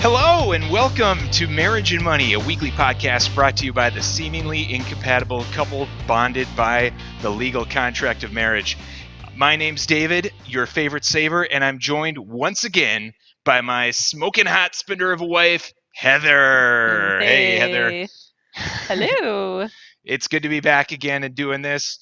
Hello and welcome to Marriage and Money, a weekly podcast brought to you by the seemingly incompatible couple bonded by the legal contract of marriage. My name's David, your favorite saver, and I'm joined once again by my smoking hot spinner of a wife, Heather. Hey, Heather. Hey. Hello. It's good to be back again and doing this.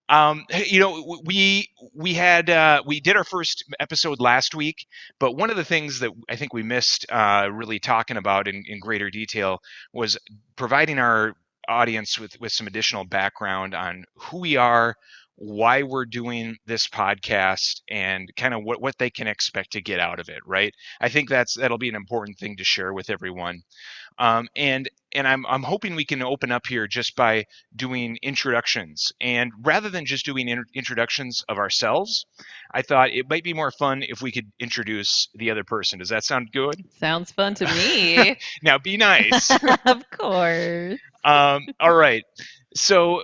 We did our first episode last week, but one of the things that I think we missed really talking about in greater detail was providing our audience with some additional background on who we are, why we're doing this podcast, and kind of what they can expect to get out of it. Right? I think that'll be an important thing to share with everyone. And I'm hoping we can open up here just by doing introductions. And rather than just doing introductions of ourselves, I thought it might be more fun if we could introduce the other person. Does that sound good? Sounds fun to me. Now, be nice. Of course. All right. So,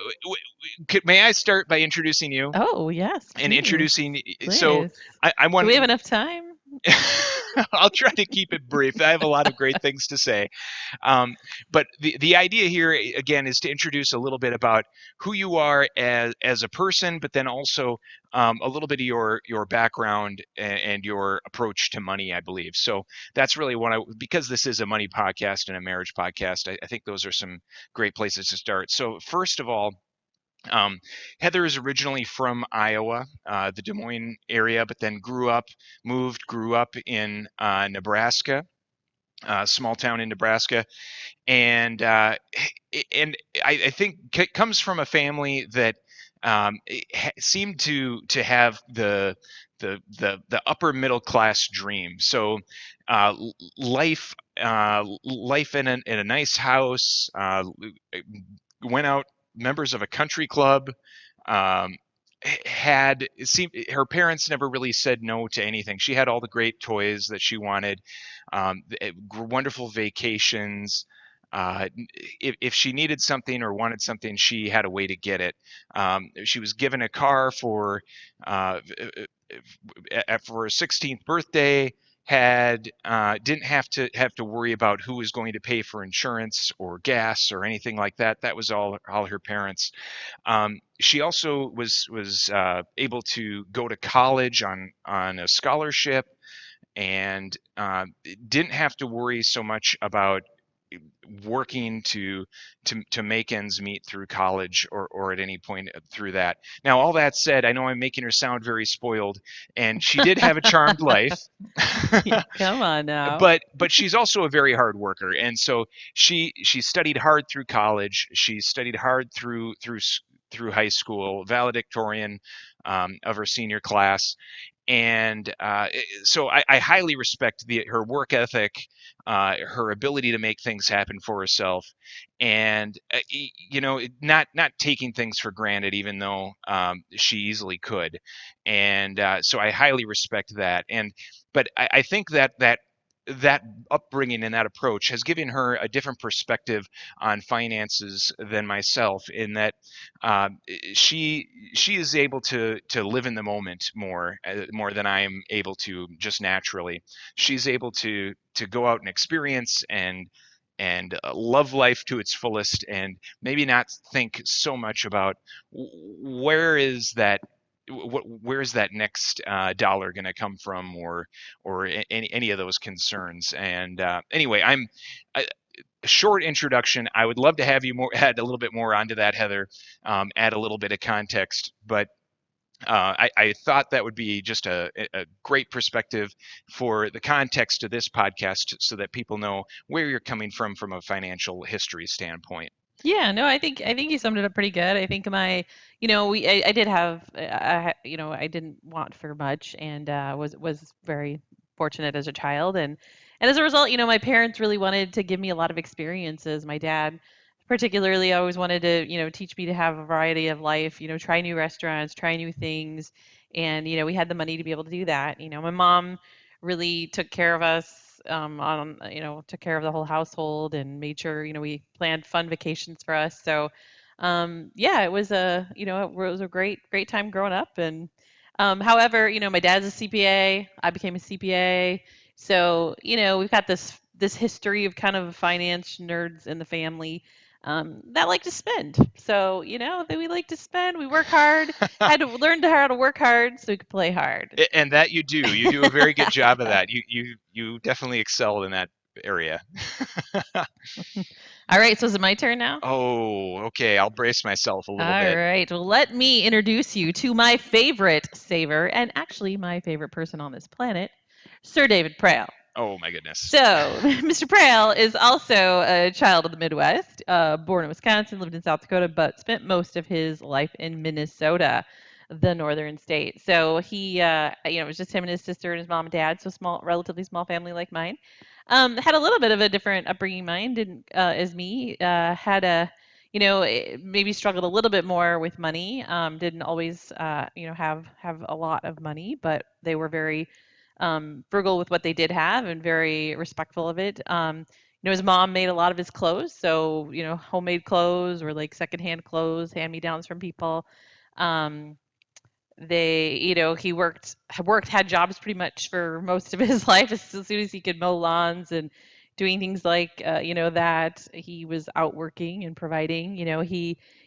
may I start by introducing you Oh, yes, and please. introducing? So, Please. I Do we want. have enough time? I'll try to keep it brief. I have a lot of great things to say. But the idea here, again, is to introduce a little bit about who you are as a person, but then also a little bit of your background and your approach to money, I believe. So that's really because this is a money podcast and a marriage podcast, I think those are some great places to start. So first of all, um, Heather is originally from Iowa, the Des Moines area, but then grew up in Nebraska, a small town in Nebraska, and I think comes from a family that seemed to have the upper middle class dream. So uh, life in a nice house, went out, members of a country club. Um, had it seemed her parents never really said no to anything. She had all the great toys that she wanted, wonderful vacations. If she needed something or wanted something, she had a way to get it. She was given a car uh, for her 16th birthday. Had didn't have to worry about who was going to pay for insurance or gas or anything like that. That was all her parents. She also was able to go to college on a scholarship and didn't have to worry so much about working to make ends meet through college or at any point through that. Now, all that said, I know I'm making her sound very spoiled, and she did have a charmed life. Yeah, come on now. But she's also a very hard worker, and so she studied hard through college. She studied hard through high school, valedictorian of her senior class, and so I highly respect her work ethic, her ability to make things happen for herself, and not taking things for granted, even though she easily could, and so I highly respect that. But I think that upbringing and that approach has given her a different perspective on finances than myself, in that she is able to live in the moment more than I am able to just naturally. She's able to go out and experience and love life to its fullest, and maybe not think so much about where is that where's that next dollar going to come from, or any of those concerns. And anyway, a short introduction. I would love to have you add a little bit more onto that, Heather, add a little bit of context. But I thought that would be just a great perspective for the context of this podcast, so that people know where you're coming from a financial history standpoint. Yeah, no, I think you summed it up pretty good. I think I did have I didn't want for much and was very fortunate as a child and as a result, my parents really wanted to give me a lot of experiences. My dad particularly always wanted to, teach me to have a variety of life, try new restaurants, try new things, and we had the money to be able to do that. My mom really took care of us, took care of the whole household and made sure, we planned fun vacations for us. So, yeah, it was a great time growing up. And, however, my dad's a CPA, I became a CPA. So, we've got this this history of kind of finance nerds in the family that like to spend. So, that we like to spend. We work hard, had to learn how to work hard so we could play hard. And that you do. You do a very good job of that. You definitely excel in that area. All right, so is it my turn now? Oh, okay. I'll brace myself a little All bit. right. Well, let me introduce you to my favorite saver and actually my favorite person on this planet, Sir David Prale. Oh my goodness. So, Mr. Prale is also a child of the Midwest, born in Wisconsin, lived in South Dakota, but spent most of his life in Minnesota, the northern state. So he, it was just him and his sister and his mom and dad, so small, relatively small family like mine. Had a little bit of a different upbringing. Mine didn't, as me, had a, maybe struggled a little bit more with money. Didn't always, have a lot of money, but they were very frugal with what they did have and very respectful of it. His mom made a lot of his clothes, so homemade clothes or like secondhand clothes, hand me downs from people. Um, he had jobs pretty much for most of his life as soon as he could mow lawns and doing things like that he was out working and providing.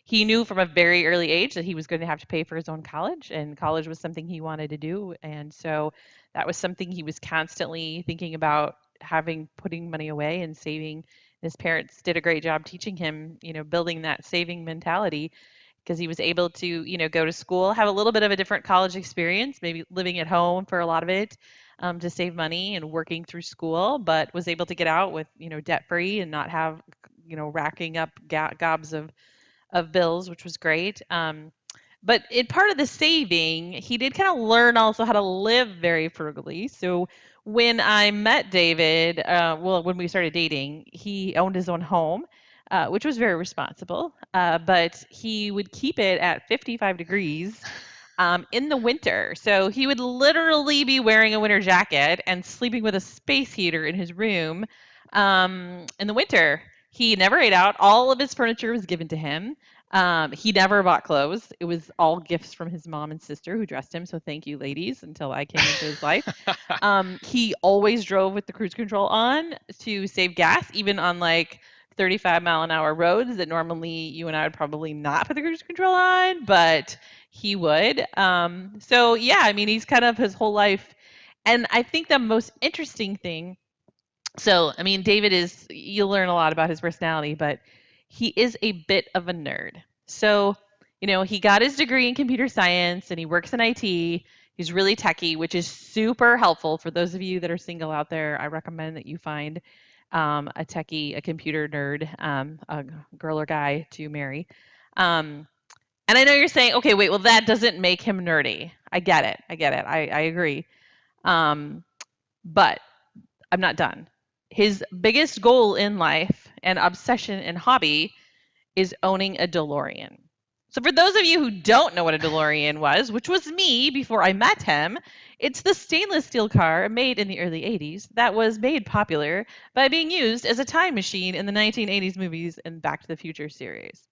He knew from a very early age that he was going to have to pay for his own college, and college was something he wanted to do, and so that was something he was constantly thinking about, having putting money away and saving. His parents did a great job teaching him, building that saving mentality, because he was able to, go to school, have a little bit of a different college experience, maybe living at home for a lot of it, to save money and working through school, but was able to get out with, debt free and not have, racking up gobs of bills, which was great. But in part of the saving, he did kind of learn also how to live very frugally. So when I met David, when we started dating, he owned his own home, which was very responsible. But he would keep it at 55 degrees in the winter. So he would literally be wearing a winter jacket and sleeping with a space heater in his room in the winter. He never ate out. All of his furniture was given to him. He never bought clothes. It was all gifts from his mom and sister who dressed him. So thank you, ladies, until I came into his life. He always drove with the cruise control on to save gas, even on like 35-mile-an-hour roads that normally you and I would probably not put the cruise control on, but he would. So yeah, I mean, he's kind of his whole life. And I think the most interesting thing, so I mean, David is, you'll learn a lot about his personality, but he is a bit of a nerd. So, he got his degree in computer science and he works in IT. He's really techie, which is super helpful for those of you that are single out there. I recommend that you find a techie, a computer nerd, a girl or guy to marry. Um, and I know you're saying, okay, wait, well, that doesn't make him nerdy. I get it. I get it. I agree. Um, but I'm not done. His biggest goal in life and obsession and hobby is owning a DeLorean. So, for those of you who don't know what a DeLorean was, which was me before I met him, it's the stainless steel car made in the early 80s that was made popular by being used as a time machine in the 1980s movies and Back to the Future series.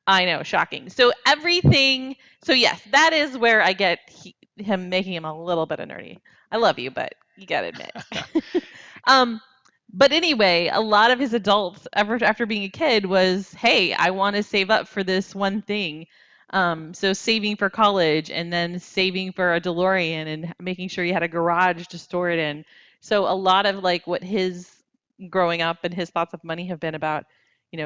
I know, shocking. So everything. So yes, that is where I get him making him a little bit of nerdy. I love you, but you gotta admit. um, but anyway, a lot of his adults ever after being a kid was, hey, I want to save up for this one thing. So saving for college and then saving for a DeLorean and making sure you had a garage to store it in. So a lot of like what his growing up and his thoughts of money have been about,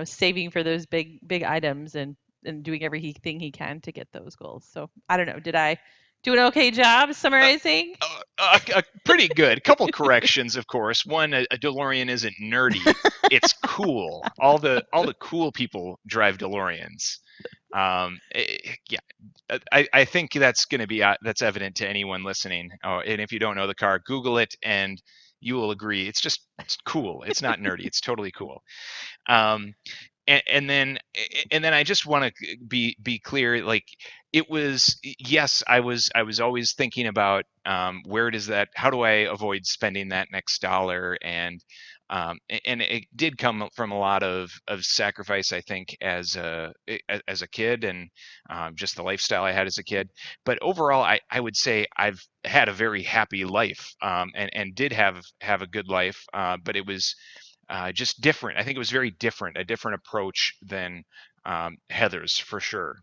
saving for those big items and doing everything he can to get those goals. So I don't know, did I do an okay job summarizing? Pretty good. Couple corrections, of course. One, a DeLorean isn't nerdy; it's cool. All the cool people drive DeLoreans. Yeah, I think that's going to be that's evident to anyone listening. Oh, and if you don't know the car, Google it, and you will agree. It's cool. It's not nerdy. It's totally cool. Um, and then I just want to be clear, like it was, yes, I was always thinking about, where does that, how do I avoid spending that next dollar, and And it did come from a lot of sacrifice, I think, as a kid, and just the lifestyle I had as a kid. But overall, I would say I've had a very happy life, and did have a good life, but it was just different. I think it was very different, a different approach than Heather's for sure.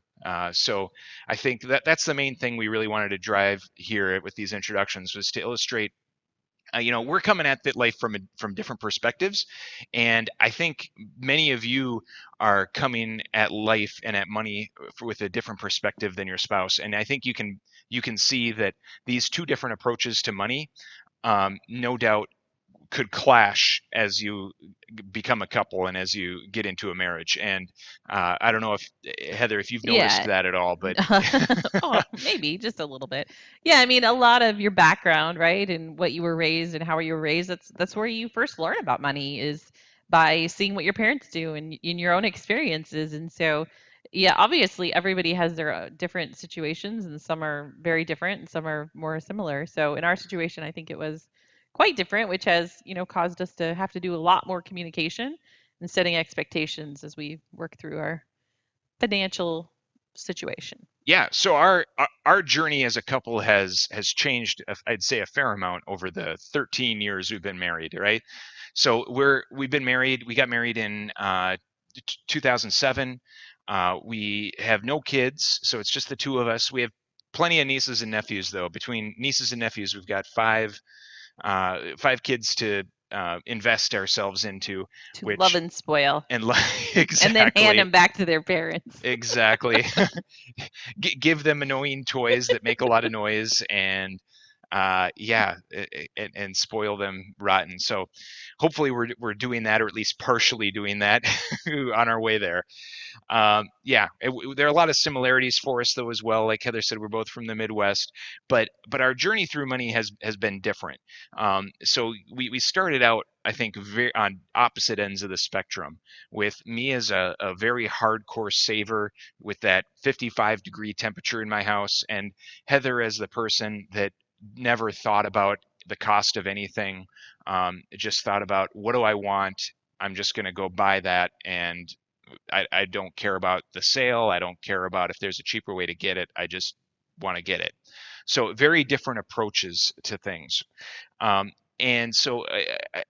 So I think that's the main thing we really wanted to drive here with these introductions, was to illustrate, we're coming at that life from different perspectives, and I think many of you are coming at life and at money with a different perspective than your spouse. And I think you can see that these two different approaches to money, no doubt, could clash as you become a couple and as you get into a marriage. And I don't know if, Heather, if you've noticed Yeah. that at all, but Oh, maybe just a little bit. Yeah, I mean, a lot of your background, right, and what you were raised and how you were raised, that's where you first learn about money, is by seeing what your parents do and in your own experiences. And so, yeah, obviously everybody has their different situations, and some are very different and some are more similar. So in our situation, I think it was quite different, which has, caused us to have to do a lot more communication and setting expectations as we work through our financial situation. yeah, so our journey as a couple has changed, I'd say, a fair amount over the 13 years we've been married, right? So we've been married. We got married in 2007. We have no kids, so it's just the two of us. We have plenty of nieces and nephews, though. Between nieces and nephews, we've got five kids to invest ourselves into, To love which and spoil, and and then hand exactly. them back to their parents. Exactly. Give them annoying toys that make a lot of noise, and yeah, and spoil them rotten. So hopefully we're doing that, or at least partially doing that on our way there. Yeah, there are a lot of similarities for us though as well. Like Heather said, we're both from the Midwest, but our journey through money has been different. So we started out, I think, very on opposite ends of the spectrum. With me as a very hardcore saver with that 55-degree temperature in my house, and Heather as the person that never thought about the cost of anything. Just thought about, what do I want? I'm just going to go buy that, and I don't care about the sale. I don't care about if there's a cheaper way to get it. I just want to get it. So very different approaches to things. Um, and so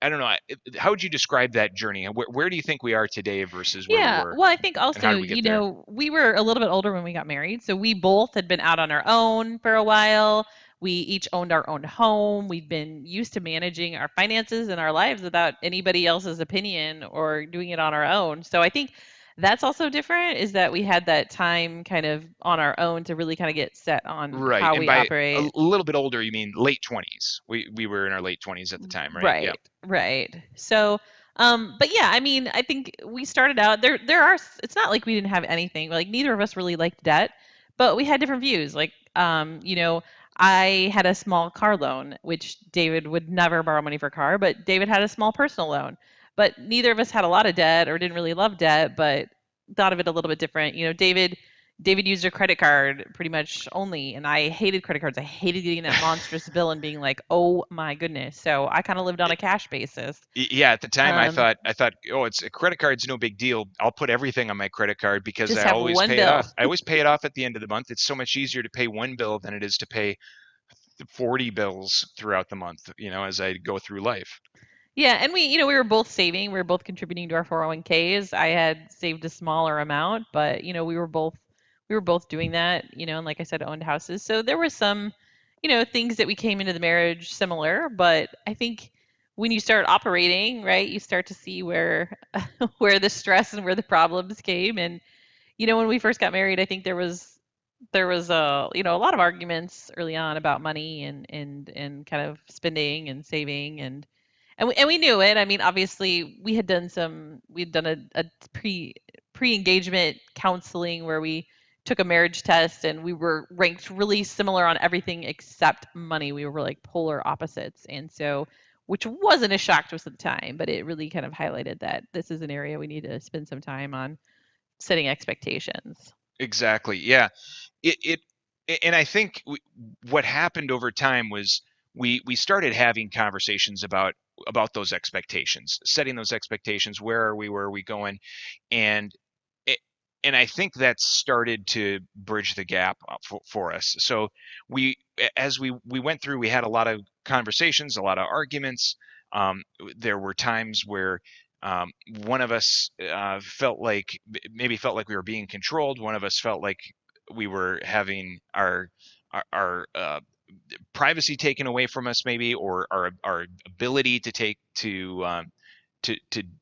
I don't know. How would you describe that journey? Where do you think we are today versus where we Yeah, were, well, I think and how also, did we get there? we were a little bit older when we got married, so we both had been out on our own for a while. We each owned our own home. We'd been used to managing our finances and our lives without anybody else's opinion or doing it on our own. So I think that's also different, is that we had that time kind of on our own to really kind of get set on Right. how And we by a operate. little bit older, you mean late 20s. We were in our late 20s at the time, right? Yeah. Right, right. So, but yeah, I mean, I think we started out there. It's not like we didn't have anything. Like neither of us really liked debt, but we had different views. Like, I had a small car loan, which David would never borrow money for a car, but David had a small personal loan. But neither of us had a lot of debt or didn't really love debt, but thought of it a little bit different. David used a credit card pretty much only, and I hated credit cards. I hated getting that monstrous bill and being like, "Oh my goodness." So I kind of lived on a cash basis. Yeah, at the time I Um, thought oh, it's a credit card's no big deal. I'll put everything on my credit card because just I have always one pay it bill. off. I always pay it off at the end of the month. It's so much easier to pay one bill than it is to pay 40 bills throughout the month, as I go through life. Yeah, and we were both saving. We were both contributing to our 401ks. I had saved a smaller amount, but we were both doing that, and like I said, owned houses. So there were some, things that we came into the marriage similar, but I think when you start operating, right, you start to see where where the stress and where the problems came. And when we first got married, I think there was a lot of arguments early on about money and kind of spending and saving, and we knew it. I mean, obviously, we'd done a pre-engagement counseling where we took a marriage test, and we were ranked really similar on everything except money. We were like polar opposites, and so, which wasn't a shock to us at the time, but it really kind of highlighted that this is an area we need to spend some time on setting expectations. Exactly. Yeah. And I think what happened over time was we started having conversations about about those expectations, setting those expectations. Where are we going? And it, and I think that started to bridge the gap for us. So we, as we went through, we had a lot of conversations, a lot of arguments. There were times where one of us felt like we were being controlled. One of us felt like we were having our privacy taken away from us, maybe, or our ability to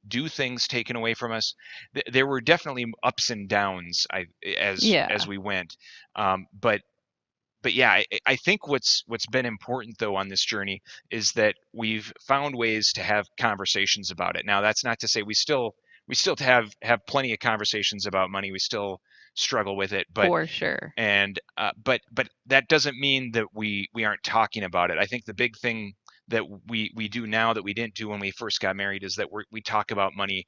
do things taken away from us. There were definitely ups and downs as Yeah. we went. But yeah, I think what's been important though on this journey is that we've found ways to have conversations about it. Now, that's not to say we still have plenty of conversations about money. We still struggle with it, but For sure. and but that doesn't mean that we aren't talking about it. I think the big thing that we do now that we didn't do when we first got married is that we talk about money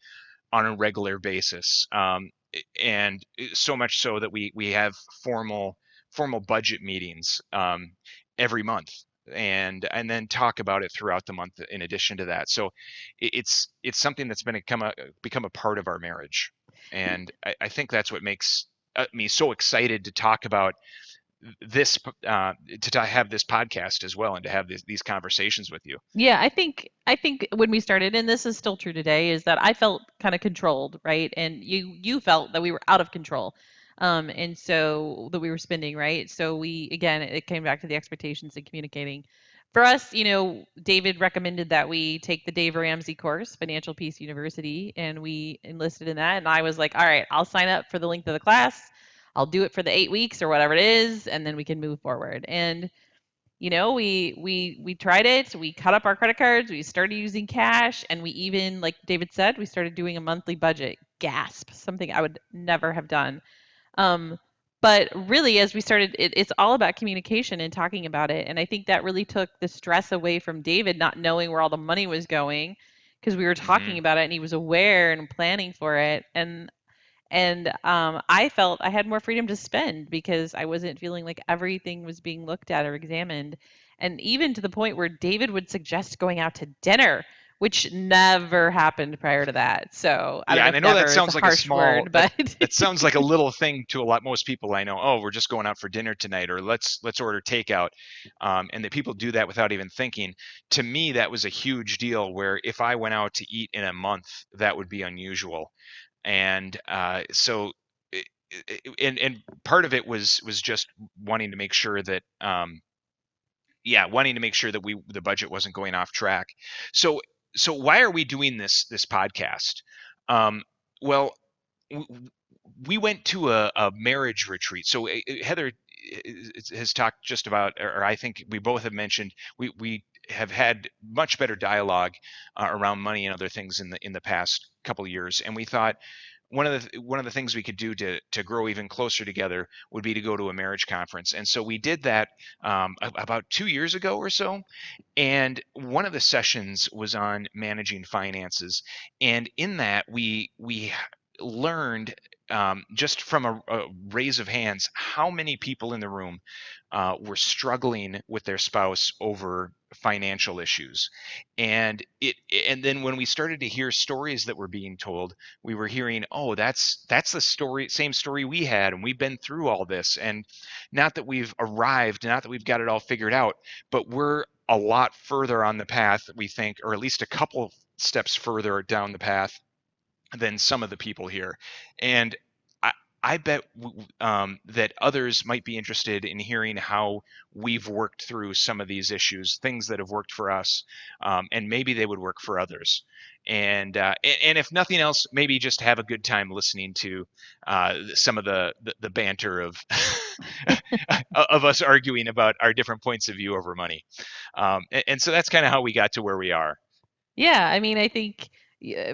on a regular basis, and so much so that we have formal budget meetings every month, and then talk about it throughout the month in addition to that. So it's something that's become a part of our marriage, and I think that's what makes me so excited to talk about this, to have this podcast as well, and to have these conversations with you. Yeah, I think when we started, and this is still true today, is that I felt kind of controlled, right? And you felt that we were out of control. And so that we were spending, right? So we again, it came back to the expectations and communicating. For us, David recommended that we take the Dave Ramsey course, Financial Peace University, and we enlisted in that. And I was like, all right, I'll sign up for the length of the class. I'll do it for the 8 weeks or whatever it is, and then we can move forward. And we tried it. We cut up our credit cards. We started using cash, and we even, like David said, we started doing a monthly budget. Gasp! Something I would never have done. Um, but really, as we started, it's all about communication and talking about it. And I think that really took the stress away from David not knowing where all the money was going because we were talking Hmm. about it and he was aware and planning for it. And I felt I had more freedom to spend because I wasn't feeling like everything was being looked at or examined. And even to the point where David would suggest going out to dinner, which never happened prior to that. So I don't Yeah, know and I if know that never is a sounds like a harsh small word, that but that sounds like a little thing to most people I know. Oh, we're just going out for dinner tonight, or let's order takeout, and that people do that without even thinking. To me, that was a huge deal. Where if I went out to eat in a month, that would be unusual, and and part of it was just wanting to make sure that wanting to make sure that the budget wasn't going off track. So so why are we doing this podcast? Um, well, w- we went to a marriage retreat. So Heather has talked just about, or I think we both have mentioned, we have had much better dialogue around money and other things in the past couple of years, and we thought one of the things we could do to grow even closer together would be to go to a marriage conference. And so we did that about 2 years ago or so. And one of the sessions was on managing finances. And in that, we learned, just from a raise of hands, how many people in the room were struggling with their spouse over financial issues. And then when we started to hear stories that were being told, we were hearing, oh, that's the same story we had, and we've been through all this. And not that we've arrived, not that we've got it all figured out, but we're a lot further on the path, we think, or at least a couple steps further down the path than some of the people here. And I, I bet that others might be interested in hearing how we've worked through some of these issues, things that have worked for us, and maybe they would work for others. And if nothing else, maybe just have a good time listening to some of the banter of of us arguing about our different points of view over money. And so that's kind of how we got to where we are. yeah, I mean, I think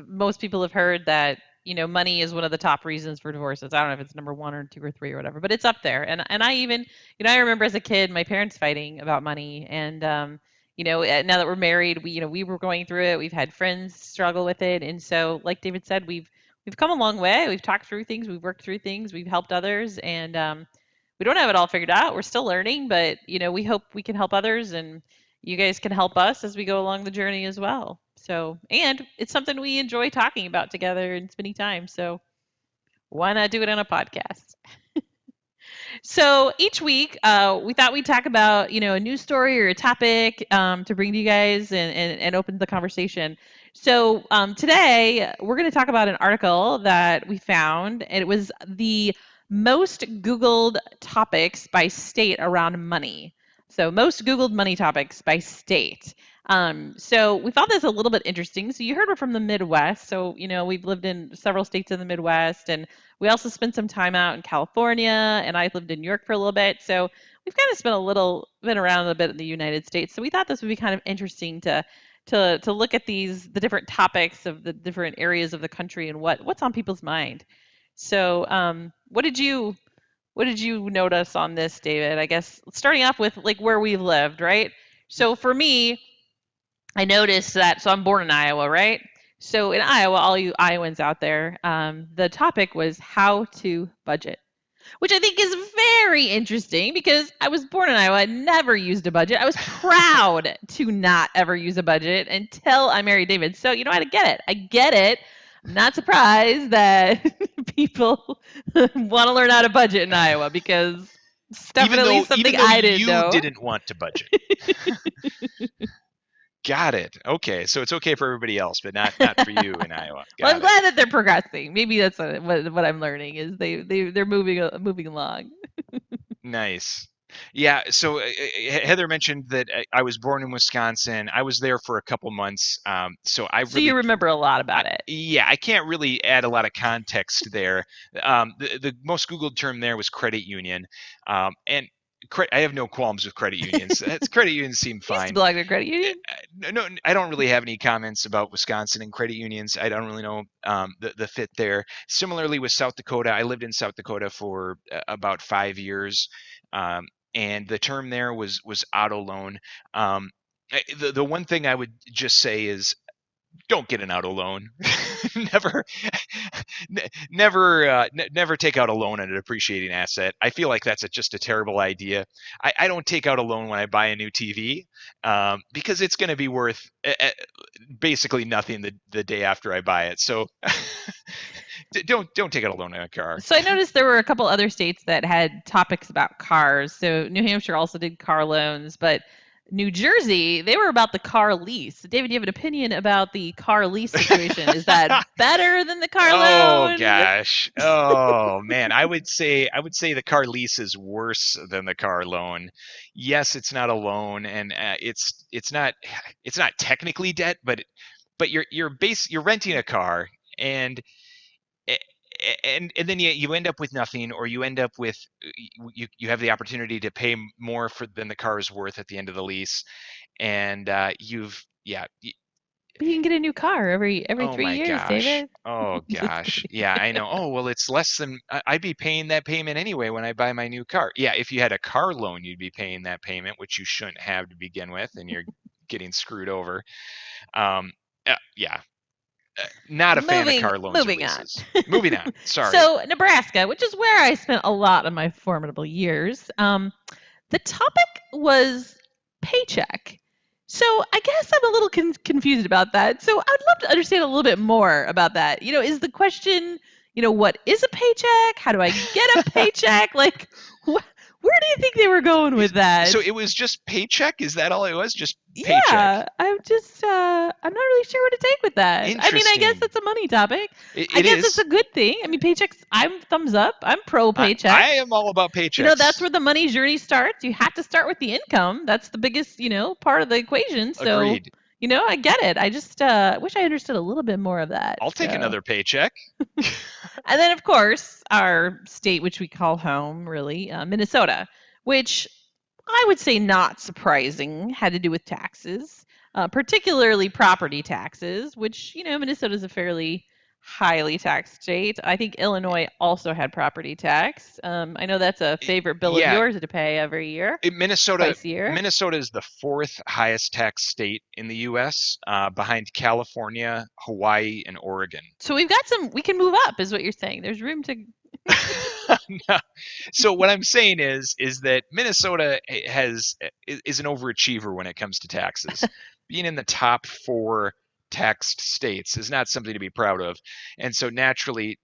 most people have heard that, money is one of the top reasons for divorces. I don't know if it's number one or two or three or whatever, but it's up there. And I even, I remember as a kid, my parents fighting about money. And now that we're married, we were going through it. We've had friends struggle with it, and so, like David said, we've come a long way. We've talked through things. We've worked through things. We've helped others, and we don't have it all figured out. We're still learning, but we hope we can help others, and you guys can help us as we go along the journey as well. So, and it's something we enjoy talking about together and spending time. So, why not do it on a podcast? So each week, we thought we'd talk about, a news story or a topic to bring to you guys and open the conversation. So today, we're going to talk about an article that we found, and it was the most Googled topics by state around money. So most Googled money topics by state. So we found this a little bit interesting. So you heard we're from the Midwest. So, we've lived in several states in the Midwest, and we also spent some time out in California, and I lived in New York for a little bit. So we've kind of been around a little bit in the United States. So we thought this would be kind of interesting to look at the different topics of the different areas of the country and what's on people's mind. So what did you notice on this, David? I guess starting off with like where we've lived, right? So for me, I noticed that. So I'm born in Iowa, right? So in Iowa, all you Iowans out there, the topic was how to budget, which I think is very interesting because I was born in Iowa. I never used a budget. I was proud to not ever use a budget until I married David. So, I get it. I get it. I'm not surprised that people want to learn how to budget in Iowa because it's definitely something even though I didn't you know. didn't want to budget. Got it. Okay, so it's okay for everybody else, but not for you in Iowa. Well, I'm Got it. glad that they're progressing. Maybe that's what I'm learning is they're moving along. Nice. Yeah, so Heather mentioned that I was born in Wisconsin. I was there for a couple months, so So you remember a lot about it. yeah, I can't really add a lot of context there. The most Googled term there was credit union, and I have no qualms with credit unions. Credit unions seem You used fine. to belong to a credit union. No, I don't really have any comments about Wisconsin and credit unions. I don't really know the fit there. Similarly with South Dakota, I lived in South Dakota for about 5 years, and the term there was auto loan. The one thing I would just say is don't get an auto loan. never, never take out a loan on an appreciating asset. I feel like that's just a terrible idea. I don't take out a loan when I buy a new TV because it's going to be worth basically nothing the day after I buy it. So don't take out a loan on a car. So I noticed there were a couple other states that had topics about cars. So New Hampshire also did car loans, but New Jersey, they were about the car lease. David, do you have an opinion about the car lease situation? Is that better than the car Oh loan? gosh. Oh man. I would say the car lease is worse than the car loan. Yes, it's not a loan, and it's not technically debt, but you're renting a car, and and then you end up with nothing, or you end up with you have the opportunity to pay more than the car is worth at the end of the lease, and you've yeah. But you can get a new car every Oh 3 my years, gosh. David. Oh Just gosh. kidding. Yeah, I know. Oh, well, it's less than I'd be paying that payment anyway when I buy my new car. Yeah, if you had a car loan, you'd be paying that payment, which you shouldn't have to begin with, and you're getting screwed over. Yeah, not a fan of Moving car loans or moving on. leases. Moving on. Sorry. So Nebraska, which is where I spent a lot of my formidable years, the topic was paycheck. So I guess I'm a little confused about that. So I'd love to understand a little bit more about that. Is the question, what is a paycheck? How do I get a paycheck? Like, where do you think they were going with that? So it was just paycheck? Is that all it was? Just Yeah, paycheck? I'm not really sure what to take with that. I mean, I guess Interesting. it's a money topic. I It guess it's is. a good thing. I mean, paychecks, I'm thumbs up. I'm pro I paycheck. am all about That's paychecks. where the money journey starts. You have to start with the income. That's the biggest, part of the equation. So, Agreed. I get it. I just wish I understood a little bit more of that. I'll take So, another paycheck. and then of course our state, which we call home, really, Minnesota, which I would say not surprising, had to do with taxes, particularly property taxes, which, Minnesota is a fairly highly taxed state. I think Illinois also had property tax. I know that's a favorite bill of Yeah, yours to pay every year, Minnesota twice a year. Minnesota is the fourth highest tax state in the U.S., behind California, Hawaii, and Oregon. So we can move up, is what you're saying. There's room to. No. So what I'm saying is that Minnesota is an overachiever when it comes to taxes. Being in the top four taxed states is not something to be proud of. And so naturally,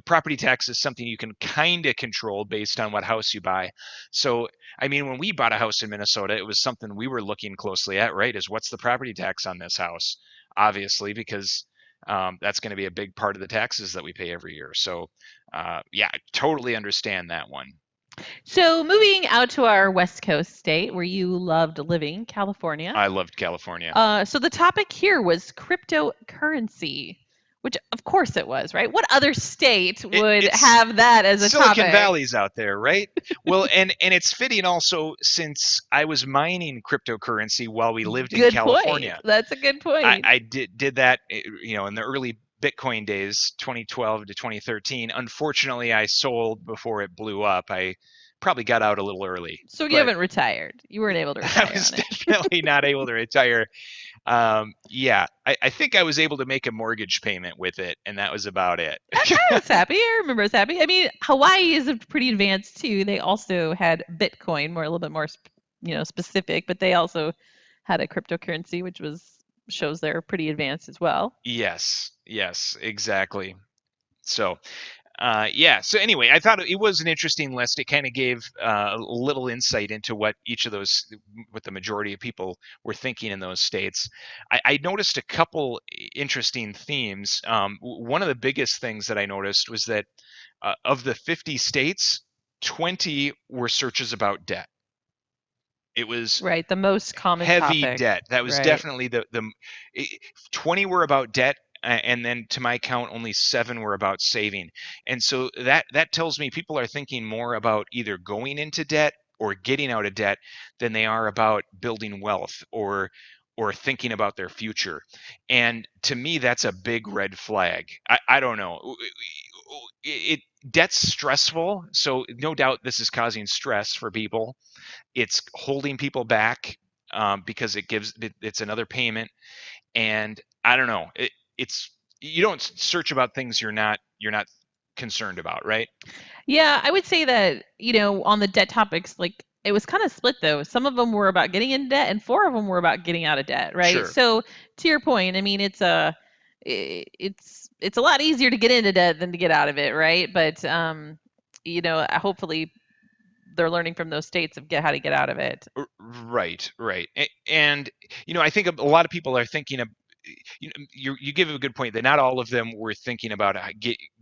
property tax is something you can kind of control based on what house you buy. So, I mean, when we bought a house in Minnesota, it was something we were looking closely at, right? Is what's the property tax on this house? Obviously, because that's going to be a big part of the taxes that we pay every year. So, yeah, I totally understand that one. So moving out to our West Coast state where you loved living, California. I loved California. So the topic here was cryptocurrency, which of course it was, right? What other state would It's have that as a Silicon topic? Valley's out there, right? Well, and it's fitting also since I was mining cryptocurrency while we lived in Good point. California. That's a good point. I did that, in the early Bitcoin days, 2012 to 2013. Unfortunately, I sold before it blew up. I probably got out a little early, So you but haven't retired. You weren't able to I retire was on it. definitely not able to retire. Yeah, I think I was able to make a mortgage payment with it, and that was about it. I was happy. I remember I was happy. I mean, Hawaii is pretty advanced too. They also had Bitcoin, more a little bit more, specific, but they also had a cryptocurrency, which shows they're pretty advanced as well. Yes, yes, exactly. So, yeah. So anyway, I thought it was an interesting list. It kind of gave a little insight into what the majority of people were thinking in those states. I noticed a couple interesting themes. One of the biggest things that I noticed was that of the 50 states, 20 were searches about debt. It was Right, the most common heavy topic. debt. That was Right. definitely eh, 20 were about debt, and then to my count, only 7 were about saving. And so that tells me people are thinking more about either going into debt or getting out of debt than they are about building wealth or thinking about their future. And to me, that's a big red flag. I don't know. It debt's stressful, so no doubt this is causing stress for people. It's holding people back, because it's another payment. And I don't know, it's you don't search about things you're not concerned about, right? Yeah, I would say that, on the debt topics, like it was kind of split though. Some of them were about getting in debt and four of them were about getting out of debt, right? Sure. So to your point, I mean, it's a lot easier to get into debt than to get out of it, right? But hopefully they're learning from those states of get how to get out of it. Right, right. And I think a lot of people are thinking of, you give a good point that not all of them were thinking about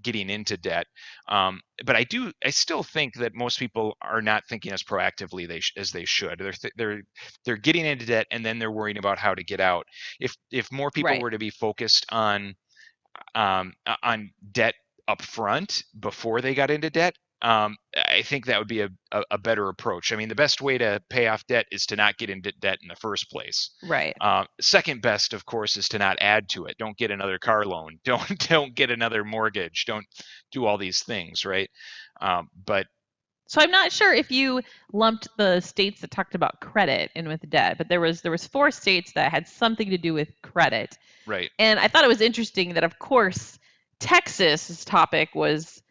getting into debt. But I still think that most people are not thinking as proactively as they should. They're getting into debt and then they're worrying about how to get out. If more people Right. were to be focused on debt up front before they got into debt, I think that would be a better approach. I mean, the best way to pay off debt is to not get into debt in the first place. Right. Second best, of course, is to not add to it. Don't get another car loan. Don't get another mortgage. Don't do all these things, right? But So I'm not sure if you lumped the states that talked about credit in with debt, but there was four states that had something to do with credit. right, And I thought it was interesting that, of course, Texas's topic was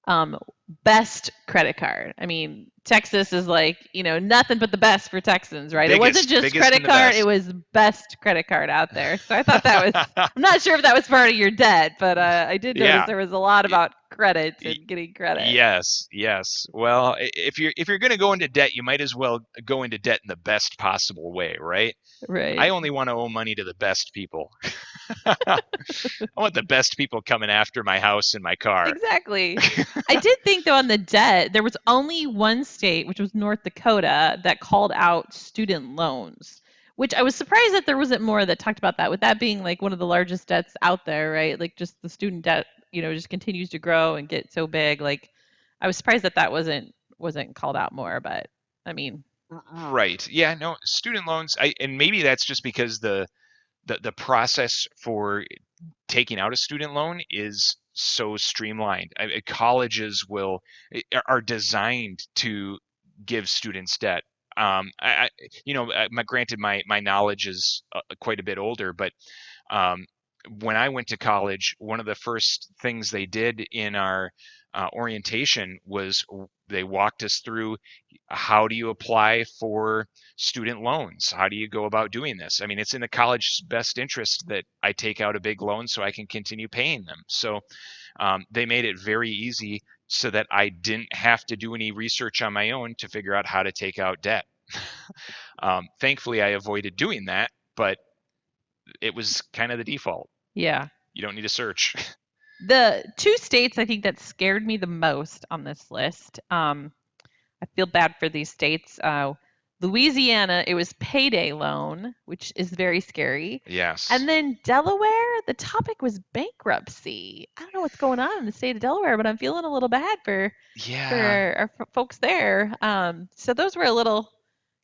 um, best credit card. I mean, Texas is like, nothing but the best for Texans, right? It wasn't just biggest credit and the card, it best. was best credit card out there. So I thought that was, I'm not sure if that was part of your debt, but I did notice Yeah. there was a lot about credit Y- and getting credit. Yes, yes. Well, if you're going to go into debt, you might as well go into debt in the best possible way, right? I Right. only want to owe money to the best people. I want the best people coming after my house and my car. Exactly. I did think though on the debt, there was only one state, which was North Dakota, that called out student loans, which I was surprised that there wasn't more that talked about that, with that being like one of the largest debts out there, right? Like just the student debt, just continues to grow and get so big. Like I was surprised that that wasn't called out more, but I mean, Right. Yeah, no, student loans, and maybe that's just because the process for taking out a student loan is so streamlined. Colleges are designed to give students debt. Granted, my knowledge is quite a bit older, but um, when I went to college, one of the first things they did in our orientation was they walked us through how do you apply for student loans? How do you go about doing this? I mean, it's in the college's best interest that I take out a big loan so I can continue paying them. So they made it very easy so that I didn't have to do any research on my own to figure out how to take out debt. Thankfully, I avoided doing that, but it was kind of the default. Yeah. You don't need to search. The two states I think that scared me the most on this list, I feel bad for these states. Louisiana, it was payday loan, which is very scary. Yes. And then Delaware, the topic was bankruptcy. I don't know what's going on in the state of Delaware, but I'm feeling a little bad for Yeah. our folks there. So those were a little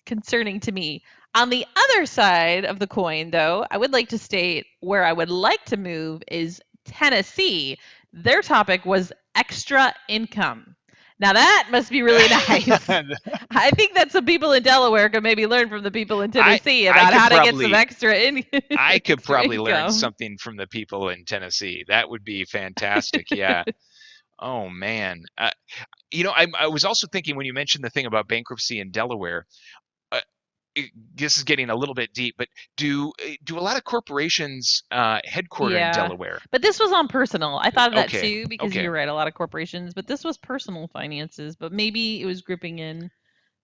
concerning to me. On the other side of the coin, though, I would like to state where I would like to move is Tennessee. Their topic was extra income. Now that must be really nice. I think that some people in Delaware could maybe learn from the people in I Tennessee I about could how to get some probably I could extra probably learn income. something from the people in Tennessee. That would be fantastic. Yeah. Oh man. I was also thinking when you mentioned the thing about bankruptcy in Delaware. Uh, this is getting a little bit deep, but do a lot of corporations headquarter in Yeah. Delaware? But this was on personal. I thought of that Okay. too because Okay. you're right, a lot of corporations, but this was personal finances, but maybe it was grouping in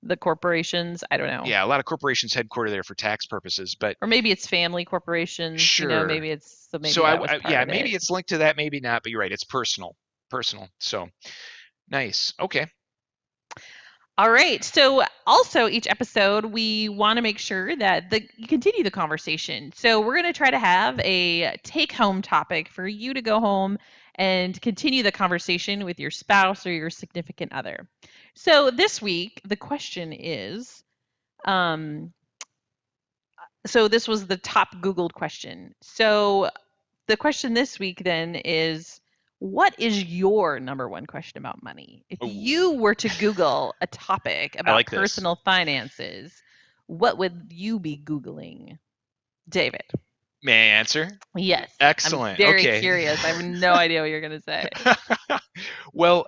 the corporations. I don't know. Yeah, a lot of corporations headquarter there for tax purposes, but Or maybe it's family corporations, sure. maybe it's so maybe So that was part yeah, of maybe it. it's linked to that, maybe not, but you're right. It's personal. Personal. So nice. Okay. All right. So also each episode we want to make sure that you continue the conversation. So we're going to try to have a take home topic for you to go home and continue the conversation with your spouse or your significant other. So this week the question is um so this was the top googled question. So the question this week then is, what is your number one question about money? If Ooh, you were to Google a topic I about like this. personal finances, what would you be Googling? David. May I answer? Yes, I'm Excellent. very Okay. curious. I have no idea what you're going to say. Well,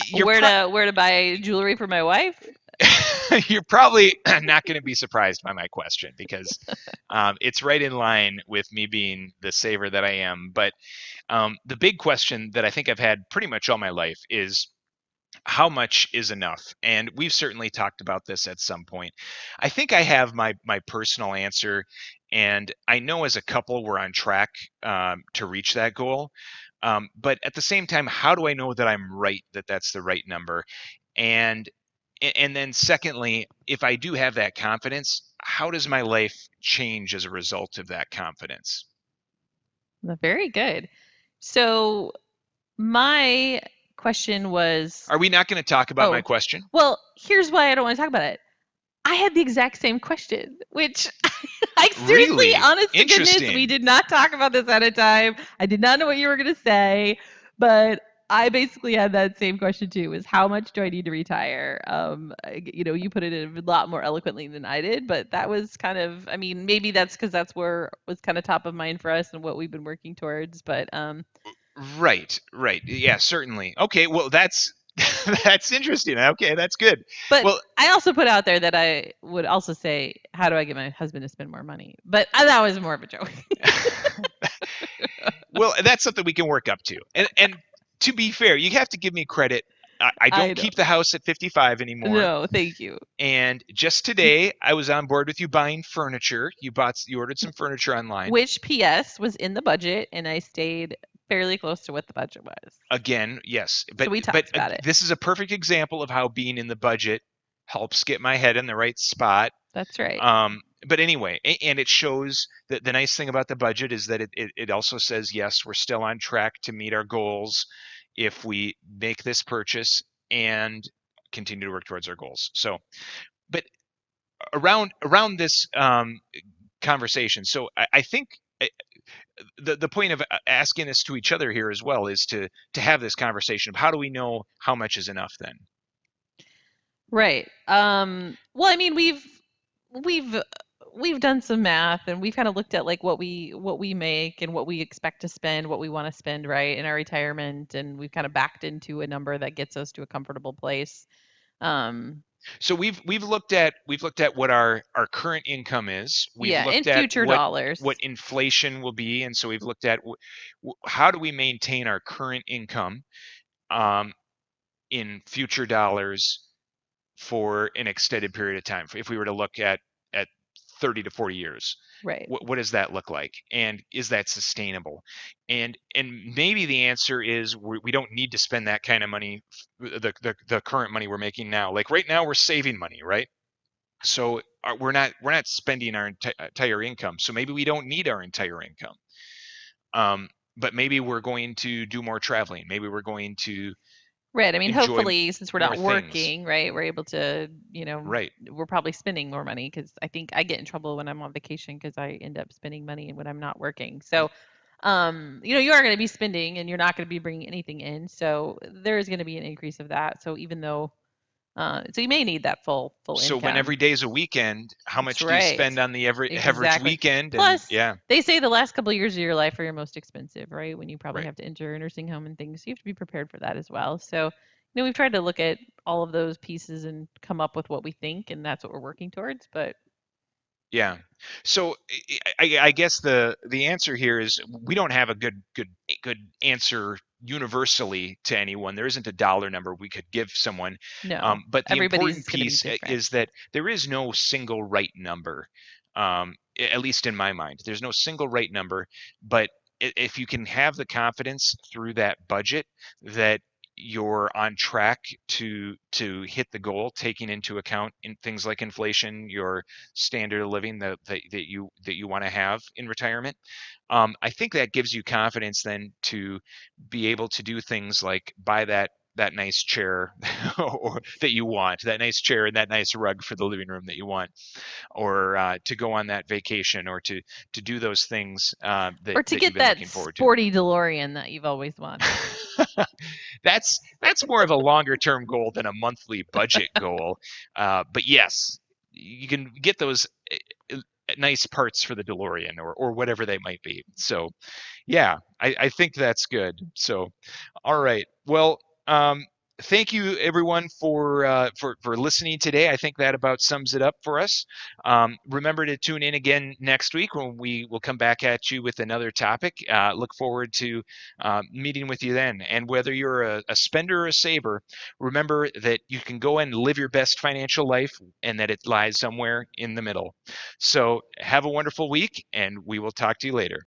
you're Where to buy jewelry for my wife? you're probably not going to be surprised by my question because it's right in line with me being the saver that I am. But the big question that I think I've had pretty much all my life is how much is enough? And we've certainly talked about this at some point. I think I have my personal answer, and I know as a couple we're on track to reach that goal. But at the same time, how do I know that I'm right, that that's the right number? And and then secondly, if I do have that confidence, how does my life change as a result of that confidence? Very good. So my question was, Are we not going to talk about my oh, question? well, here's why I don't want to talk about it. I had the exact same question, which I seriously, Really honest to goodness, we interesting. did not talk about this at a time. I did not know what you were going to say, but I basically had that same question too, is how much do I need to retire? You put it in a lot more eloquently than I did, but that was kind of, I mean, maybe that's because that's where was kind of top of mind for us and what we've been working towards. But Right, right. Yeah, certainly. Okay, well that's that's interesting. Okay, that's good. but Well, I also put out there that I would also say, how do I get my husband to spend more money? But that was more of a joke. well, that's something we can work up to. And to be fair, you have to give me credit. I I don't know. keep the house at 55 anymore. No, thank you. And just today, I was on board with you buying furniture. You ordered some furniture online. Which PS was in the budget, and I stayed fairly close to what the budget was. Again, yes, So but we talked about it. this is a perfect example of how being in the budget helps get my head in the right spot. That's right. But anyway, and it shows that the nice thing about the budget is that it also says, yes, we're still on track to meet our goals if we make this purchase and continue to work towards our goals. So, but around this conversation, so I think the point of asking this to each other here as well is to have this conversation of how do we know how much is enough then? Right. Well, I mean, we've we've done some math and we've kind of looked at like what we make and what we expect to spend, what we want to spend, right, in our retirement, and we've kind of backed into a number that gets us to a comfortable place. Um, So we've looked at what our current income is. We've yeah, in looked at future what dollars. inflation will be, and so we've looked at how do we maintain our current income um, in future dollars for an extended period of time. If we were to look at 30 to 40 years, Right. what does that look like, and is that sustainable? And maybe the answer is we don't need to spend that kind of money, the current money we're making now. Like right now, we're saving money, right? So we're not spending our entire income. So maybe we don't need our entire income. Um, but maybe we're going to do more traveling. Maybe we're going to Right. I mean, enjoy hopefully, since we're more not things. working, right, we're able to, Right. we're probably spending more money because I think I get in trouble when I'm on vacation because I end up spending money when I'm not working. So, you are going to be spending and you're not going to be bringing anything in. So there is going to be an increase of that. So even though, so you may need that full So when every income. day is a weekend, how That's much do you right. spend on the average Exactly. weekend? And Plus, yeah, they say the last couple of years of your life are your most expensive, right? When you probably right. have to enter a nursing home and things. So you have to be prepared for that as well. So, we've tried to look at all of those pieces and come up with what we think, and that's what we're working towards. But Yeah. So I guess the answer here is we don't have a good answer universally to anyone. There isn't a dollar number we could give someone. no, But the important everybody's going to be piece different. is that there is no single right number. At least in my mind, there's no single right number. But if you can have the confidence through that budget that you're on track to hit the goal, taking into account in things like inflation, your standard of living that you want to have in retirement. I think that gives you confidence then to be able to do things like buy that nice chair or that you want, that nice chair and that nice rug for the living room that you want, or to go on that vacation, or to do those things that Or to that you've get been that looking forward to. sporty DeLorean that you've always wanted. That's more of a longer term goal than a monthly budget goal. But yes, you can get those uh, nice parts for the DeLorean or whatever they might be. So yeah, I think that's good. So all right. Well, thank you everyone for listening today. I think that about sums it up for us. Remember to tune in again next week when we will come back at you with another topic. Look forward to meeting with you then. And whether you're a spender or a saver, remember that you can go and live your best financial life, and that it lies somewhere in the middle. So have a wonderful week, and we will talk to you later.